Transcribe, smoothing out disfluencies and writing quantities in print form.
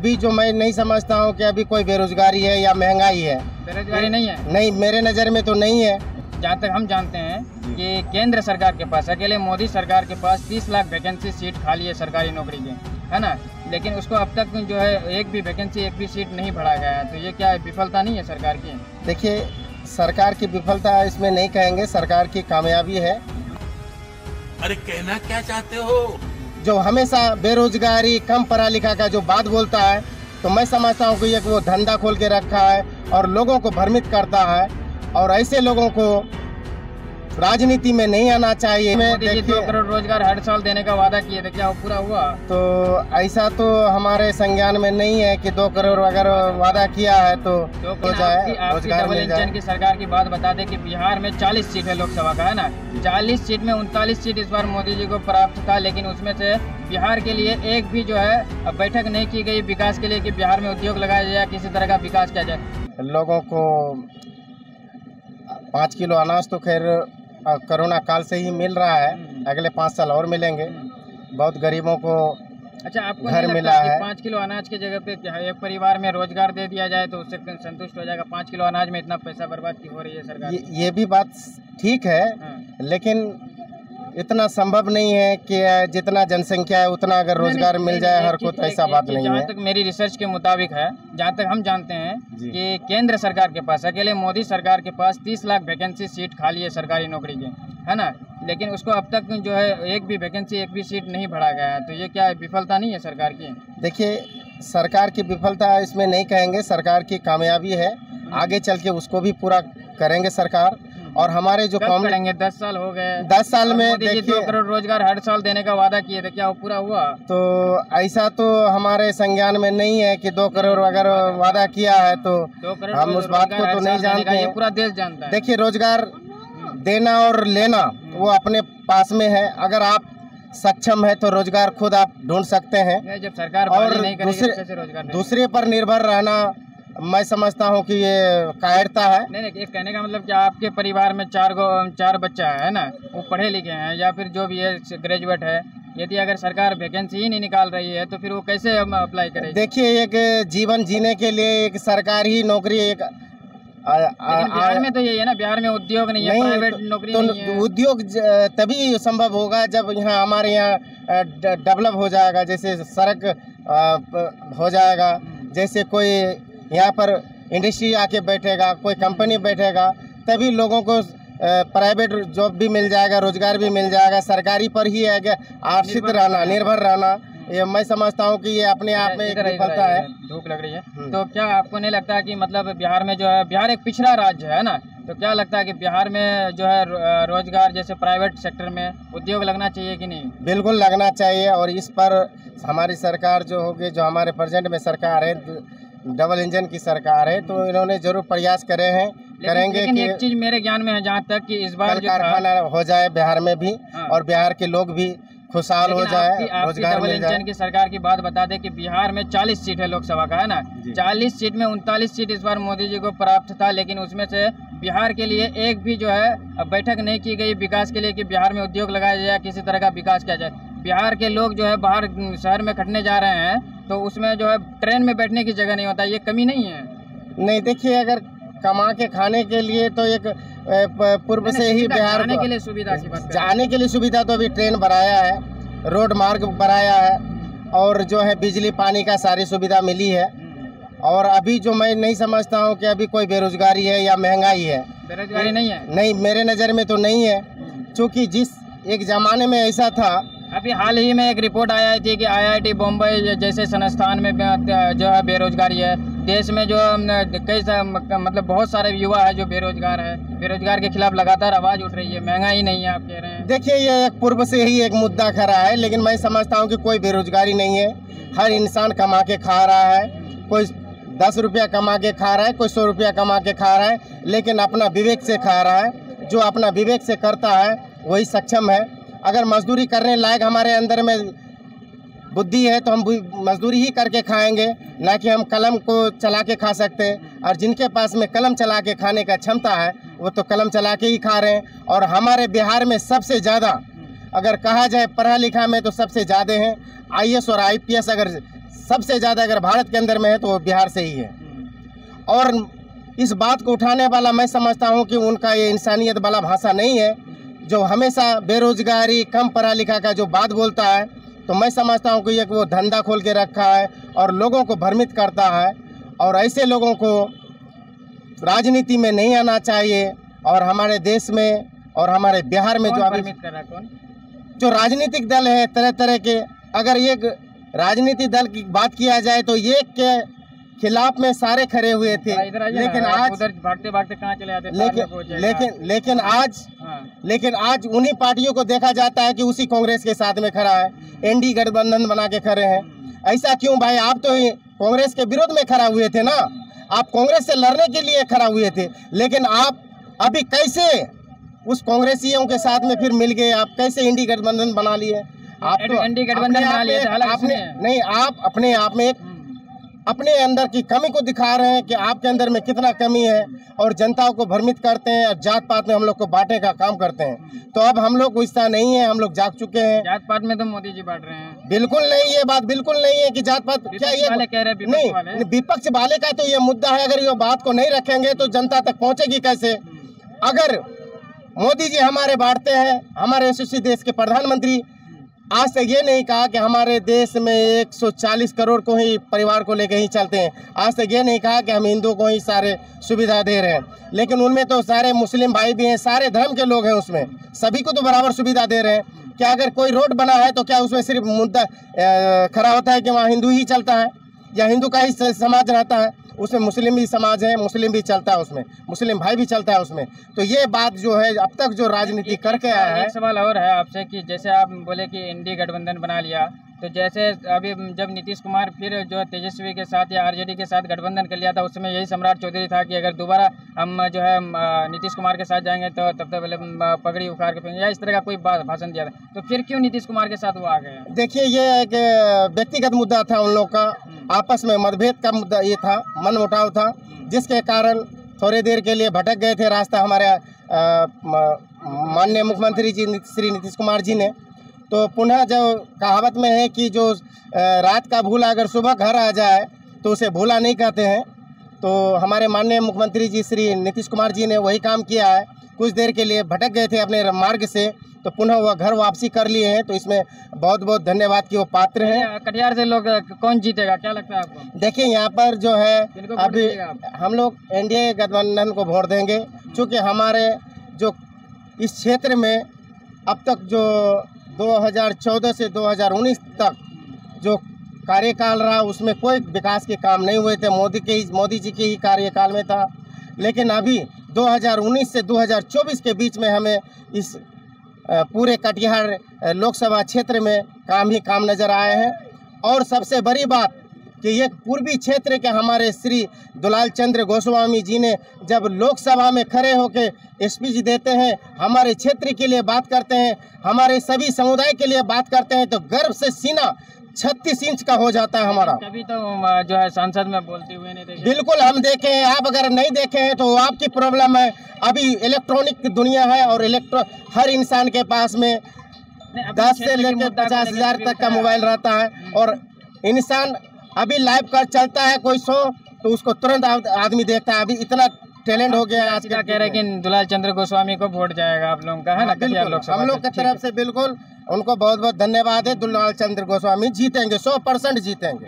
अभी जो मैं नहीं समझता हूँ कि अभी कोई बेरोजगारी है या महंगाई है। बेरोजगारी नहीं है? नहीं, मेरे नज़र में तो नहीं है। जहाँ तक हम जानते हैं कि केंद्र सरकार के पास, अकेले मोदी सरकार के पास 30 लाख वैकेंसी सीट खाली है सरकारी नौकरी की, है ना। लेकिन उसको अब तक जो है एक भी वैकेंसी, एक भी सीट नहीं भरा गया है। तो ये क्या विफलता नहीं है सरकार की? देखिए, सरकार की विफलता इसमें नहीं कहेंगे, सरकार की कामयाबी है। अरे कहना क्या चाहते हो? जो हमेशा बेरोजगारी, कम पढ़ा लिखा का जो बात बोलता है, तो मैं समझता हूँ कि ये वो धंधा खोल के रखा है और लोगों को भ्रमित करता है, और ऐसे लोगों को राजनीति में नहीं आना चाहिए। मोदी जी 2 करोड़ रोजगार हर साल देने का वादा किए थे, क्या वो पूरा हुआ? तो ऐसा तो हमारे संज्ञान में नहीं है कि 2 करोड़ अगर वादा किया है तो हो जाए, रोजगार डबल मिल जाए। इंजन की सरकार की बात बता दें कि बिहार में 40 सीट है लोकसभा का, है ना। 40 सीट में 39 सीट इस बार मोदी जी को प्राप्त था, लेकिन उसमें से बिहार के लिए एक भी जो है बैठक नहीं की गई विकास के लिए कि बिहार में उद्योग लगाया जाए, किसी तरह का विकास किया जाए। लोगों को 5 किलो अनाज तो खैर कोरोना काल से ही मिल रहा है, अगले 5 साल और मिलेंगे। बहुत गरीबों को अच्छा, आपको घर नहीं मिला लगता कि है। 5 किलो अनाज की जगह पे एक परिवार में रोजगार दे दिया जाए तो उससे संतुष्ट हो जाएगा? 5 किलो अनाज में इतना पैसा बर्बाद क्यों हो रही है सरकार? ये भी बात ठीक है, लेकिन इतना संभव नहीं है कि जितना जनसंख्या है उतना अगर रोजगार मिल जाए हर को, तो ऐसा बात नहीं है। जहाँ तक मेरी रिसर्च के मुताबिक है, जहाँ तक हम जानते हैं कि केंद्र सरकार के पास, अकेले मोदी सरकार के पास 30 लाख वैकेंसी सीट खाली है सरकारी नौकरी की, है ना। लेकिन उसको अब तक जो है एक भी वैकेंसी, एक भी सीट नहीं भरा गया है। तो ये क्या विफलता नहीं है सरकार की? देखिए, सरकार की विफलता इसमें नहीं कहेंगे, सरकार की कामयाबी है। आगे चल के उसको भी पूरा करेंगे सरकार। और हमारे जो कब करेंगे? 10 साल हो गए। 10 साल में मोदी जी 2 करोड़ रोजगार हर साल देने का वादा किए थे, क्या वो पूरा हुआ? तो ऐसा तो हमारे संज्ञान में नहीं है कि 2 करोड़ अगर वादा किया है तो 2 करोड़ हम उस बात को तो नहीं जानते। ये पूरा देश जानता है। देखिए, रोजगार देना और लेना वो अपने पास में है। अगर आप सक्षम है तो रोजगार खुद आप ढूंढ सकते हैं। जब सरकार और नहीं करेगी तो कैसे रोजगार देंगे? दूसरे पर निर्भर रहना मैं समझता हूँ कि ये कायरता है। नहीं, एक कहने का मतलब कि आपके परिवार में 4 बच्चा है ना, वो पढ़े लिखे हैं या फिर जो भी है ग्रेजुएट है, यदि अगर सरकार वैकेंसी ही नहीं निकाल रही है तो फिर वो कैसे हम अप्लाई करेंगे? देखिए, एक जीवन जीने के लिए एक सरकारी नौकरी, एक बिहार में तो यही है ना, बिहार में उद्योग नहीं है, प्राइवेट नौकरी नहीं है। उद्योग तभी संभव होगा जब यहाँ हमारे यहाँ डेवलप हो जाएगा, जैसे सड़क हो जाएगा, जैसे कोई यहाँ पर इंडस्ट्री आके बैठेगा, कोई कंपनी बैठेगा, तभी लोगों को प्राइवेट जॉब भी मिल जाएगा, रोजगार भी मिल जाएगा। सरकारी पर ही है आश्रित रहना, निर्भर रहना, ये मैं समझता हूँ कि ये अपने आप में एक विफलता है। धूप लग रही है। तो क्या आपको नहीं लगता कि मतलब बिहार में जो है, बिहार एक पिछड़ा राज्य है ना, तो क्या लगता है कि बिहार में जो है रोजगार जैसे प्राइवेट सेक्टर में उद्योग लगना चाहिए कि नहीं? बिल्कुल लगना चाहिए। और इस पर हमारी सरकार जो होगी, जो हमारे प्रेजेंट में सरकार है, डबल इंजन की सरकार है, तो इन्होंने जरूर प्रयास करेंगे। लेकिन एक चीज मेरे ज्ञान में है जहाँ तक कि इस बार कारखाना हो जाए बिहार में भी, और बिहार के लोग भी खुशहाल हो जाए, रोजगार मिल जाए। डबल इंजन की सरकार की बात बता दें कि बिहार में 40 सीट है लोकसभा का, है ना। 40 सीट में 39 सीट इस बार मोदी जी को प्राप्त था, लेकिन उसमें से बिहार के लिए एक भी जो है बैठक नहीं की गई विकास के लिए कि बिहार में उद्योग लगाया जाए, किसी तरह का विकास किया जाए। बिहार के लोग जो है बाहर शहर में खटने जा रहे हैं, तो उसमें जो है ट्रेन में बैठने की जगह नहीं होता, ये कमी नहीं है? नहीं, देखिए, अगर कमा के खाने के लिए तो एक पूर्व से ही बिहार जाने के लिए सुविधा की बात, जाने के लिए सुविधा तो अभी ट्रेन बनाया है, रोड मार्ग बनाया है, और जो है बिजली पानी का सारी सुविधा मिली है। और अभी जो मैं नहीं समझता हूँ कि अभी कोई बेरोजगारी है या महंगाई है। बेरोजगारी नहीं है? नहीं, मेरे नज़र में तो नहीं है, क्योंकि जिस एक ज़माने में ऐसा था। अभी हाल ही में एक रिपोर्ट आया थी कि IIT बॉम्बे जैसे संस्थान में जो है बेरोजगारी है। देश में जो कई मतलब बहुत सारे युवा है जो बेरोजगार है, बेरोजगार के खिलाफ लगातार आवाज़ उठ रही है। महंगाई नहीं है आप कह रहे हैं। देखिए, ये एक पूर्व से ही एक मुद्दा खड़ा है, लेकिन मैं समझता हूँ कि कोई बेरोजगारी नहीं है। हर इंसान कमा के खा रहा है, कोई 10 रुपया कमा के खा रहा है, कोई 100 रुपया कमा के खा रहा है, लेकिन अपना विवेक से खा रहा है। जो अपना विवेक से करता है वही सक्षम है। अगर मजदूरी करने लायक हमारे अंदर में बुद्धि है तो हम मजदूरी ही करके खाएंगे, ना कि हम कलम को चला के खा सकते हैं। और जिनके पास में कलम चला के खाने का क्षमता है वो तो कलम चला के ही खा रहे हैं। और हमारे बिहार में सबसे ज़्यादा अगर कहा जाए पढ़ा लिखा में तो सबसे ज़्यादा हैं IAS और IPS। अगर सबसे ज़्यादा अगर भारत के अंदर में है तो वो बिहार से ही है। और इस बात को उठाने वाला मैं समझता हूँ कि उनका ये इंसानियत वाला भाषा नहीं है, जो हमेशा बेरोजगारी कम पढ़ा लिखा का जो बात बोलता है, तो मैं समझता हूँ कि एक वो धंधा खोल के रखा है और लोगों को भ्रमित करता है। और ऐसे लोगों को राजनीति में नहीं आना चाहिए। और हमारे देश में और हमारे बिहार में जो अभी जो राजनीतिक दल है तरह तरह के, अगर ये राजनीतिक दल की बात किया जाए तो ये के खिलाफ में सारे खड़े हुए थे, लेकिन आज भागते भागते कहाँ चले जाते, लेकिन आज उन्हीं पार्टियों को देखा जाता है कि उसी कांग्रेस के साथ में खड़ा है, एनडी गठबंधन बना के खड़े हैं। ऐसा क्यों भाई? आप तो कांग्रेस के विरोध में खड़ा हुए थे ना, आप कांग्रेस से लड़ने के लिए खड़ा हुए थे, लेकिन आप अभी कैसे उस कांग्रेसियों के साथ में फिर मिल गए? आप कैसे एनडी गठबंधन बना लिए? आप तो एनडी गठबंधन बना लिए थे, आपने नहीं, आप अपने आप में अपने अंदर की कमी को दिखा रहे हैं कि आपके अंदर में कितना कमी है, और जनता को भ्रमित करते हैं और जात पात में हम लोग को बांटने का काम करते हैं। तो अब हम लोग वैसा नहीं है, हम लोग जाग चुके हैं। जात पात में तो मोदी जी बांट रहे हैं। बिल्कुल नहीं, ये बात बिल्कुल नहीं है कि जात पात क्या ये कह रहे हैं, नहीं, विपक्ष वाले का तो ये मुद्दा है। अगर ये बात को नहीं रखेंगे तो जनता तक पहुंचेगी कैसे? अगर मोदी जी हमारे बांटते हैं, हमारे यशस्वी देश के प्रधानमंत्री आज तक ये नहीं कहा कि हमारे देश में 140 करोड़ को ही परिवार को लेकर ही चलते हैं। आज तक ये नहीं कहा कि हम हिंदुओं को ही सारे सुविधा दे रहे हैं, लेकिन उनमें तो सारे मुस्लिम भाई भी हैं, सारे धर्म के लोग हैं, उसमें सभी को तो बराबर सुविधा दे रहे हैं। क्या अगर कोई रोड बना है तो क्या उसमें सिर्फ मुद्दा खड़ा होता है कि वहाँ हिंदू ही चलता है या हिंदू का ही समाज रहता है? उसमें मुस्लिम भी समाज है, मुस्लिम भी चलता है, उसमें मुस्लिम भाई भी चलता है उसमें। तो ये बात जो है अब तक जो राजनीति करके आया है। एक सवाल और है आपसे कि जैसे आप बोले कि एनडी गठबंधन बना लिया, तो जैसे अभी जब नीतीश कुमार फिर जो तेजस्वी के साथ या आरजेडी के साथ गठबंधन कर लिया था, उसमें यही सम्राट चौधरी था कि अगर दोबारा हम जो है नीतीश कुमार के साथ जाएंगे तो तब तक पहले पगड़ी उखाड़ के फेंकेंगे, या इस तरह का कोई भाषण दिया था। तो फिर क्यों नीतीश कुमार के साथ वो आ गए? देखिए, ये एक व्यक्तिगत मुद्दा था उन लोग का, आपस में मतभेद का मुद्दा ये था, मन मुटाव था, जिसके कारण थोड़ी देर के लिए भटक गए थे रास्ता हमारे माननीय मुख्यमंत्री जी श्री नीतीश कुमार जी ने। तो पुनः जो कहावत में है कि जो रात का भूला अगर सुबह घर आ जाए तो उसे भूला नहीं कहते हैं, तो हमारे माननीय मुख्यमंत्री जी श्री नीतीश कुमार जी ने वही काम किया है। कुछ देर के लिए भटक गए थे अपने मार्ग से, तो पुनः वह घर वापसी कर लिए हैं, तो इसमें बहुत बहुत धन्यवाद की वो पात्र हैं। कटिहार से लोग कौन जीतेगा, क्या लगता है आपको? देखिए, यहाँ पर जो है अभी हम लोग एनडीए गठबंधन को वोट देंगे, क्योंकि हमारे जो इस क्षेत्र में अब तक जो 2014 से 2019 तक जो कार्यकाल रहा उसमें कोई विकास के काम नहीं हुए थे, मोदी जी के ही कार्यकाल में था। लेकिन अभी 2019 से 2024 के बीच में हमें इस पूरे कटिहार लोकसभा क्षेत्र में काम ही काम नज़र आए हैं। और सबसे बड़ी बात कि ये पूर्वी क्षेत्र के हमारे श्री दुलाल चंद्र गोस्वामी जी ने जब लोकसभा में खड़े होकर स्पीच देते हैं, हमारे क्षेत्र के लिए बात करते हैं, हमारे सभी समुदाय के लिए बात करते हैं, तो गर्व से सीना 36 इंच का हो जाता है हमारा। कभी तो जो है संसद में बोलते हुए नहीं देखे? बिल्कुल हम देखे हैं, आप अगर नहीं देखे हैं तो आपकी प्रॉब्लम है। अभी इलेक्ट्रॉनिक दुनिया है और हर इंसान के पास में 10 से लेकर 50,000 तक का मोबाइल रहता है, और इंसान अभी लाइव कर चलता है कोई शो तो उसको तुरंत आदमी देखता है। अभी इतना टैलेंट हो गया है आज। क्या कह रहे हैं कि दुलाल चंद्र गोस्वामी को वोट जाएगा आप लोगों का, है ना? हम लोग की तरफ से बिल्कुल उनको बहुत बहुत धन्यवाद है। दुलाल चंद्र गोस्वामी जीतेंगे, 100% जीतेंगे।